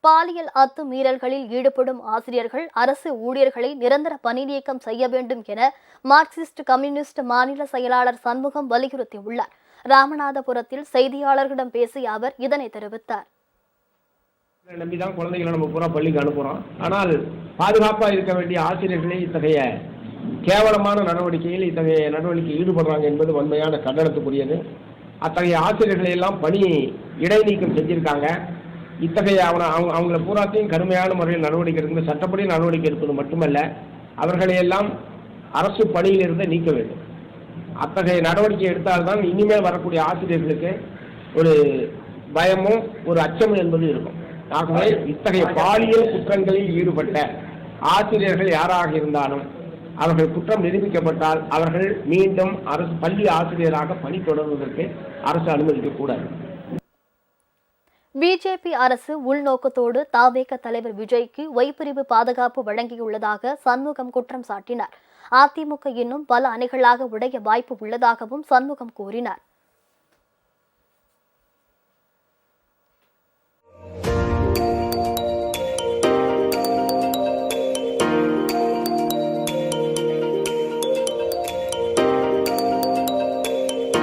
பாலியல் அத்துமீறல்களில் ஈடுபடும் ஆசிரியர்கள் அரசு ஊழியர்களை நிரந்தர பணி நீக்கம் செய்ய வேண்டும் என மார்க்சிஸ்ட் கம்யூனிஸ்ட் மாநில செயலாளர் சண்முகம் வலியுறுத்தியுள்ளார். ராமநாதபுரத்தில் செய்தியாளர்களிடம் பேசிய அவர் இதனை தெரிவித்தார். நம்பிதான் குழந்தைகளை நம்ம பூரா பள்ளிக்கு அனுப்புறோம். ஆனால் பாதுகாப்பா இருக்க வேண்டிய ஆசிரியர்களே இத்தகைய கேவலமான நடவடிக்கையில் இத்தகைய நடவடிக்கை ஈடுபடுறாங்க என்பது வன்மையான கண்டனத்துக்குரியது. அத்தகைய ஆசிரியர்களை எல்லாம் பணி இடைநீக்கம் செஞ்சிருக்காங்க. இத்தகைய அவங்கள பூராத்தையும் கடுமையான முறையில் நடவடிக்கை எடுக்கணும், சட்டப்படி நடவடிக்கை எடுப்பது மட்டுமல்ல, அவர்களையெல்லாம் அரசு பணியிலிருந்து நீக்க வேண்டும். அத்தகைய நடவடிக்கை எடுத்தால்தான் இனிமேல் வரக்கூடிய ஆசிரியர்களுக்கு ஒரு பயமும் ஒரு அச்சமும் என்பது இருக்கும். ஆகவே இத்தகைய பாலியல் குற்றங்களில் ஈடுபட்ட ஆசிரியர்கள் யாராக இருந்தாலும் அவர்கள் குற்றம் நிரூபிக்கப்பட்டால் அவர்கள் மீண்டும் அரசு பள்ளி ஆசிரியராக பணி தொடர்வதற்கு அரசு அனுமதிக்கக்கூடாது. பிஜேபி அரசு உள்நோக்கத்தோடு தவேக தலைவர் விஜய்க்கு ஒய்பிரிவு பாதுகாப்பு வழங்கியுள்ளதாக சண்முகம் குற்றம் சாட்டினார். அதிமுக இன்னும் பல அணிகளாக உடைய வாய்ப்பு உள்ளதாகவும் சண்முகம் கூறினார்.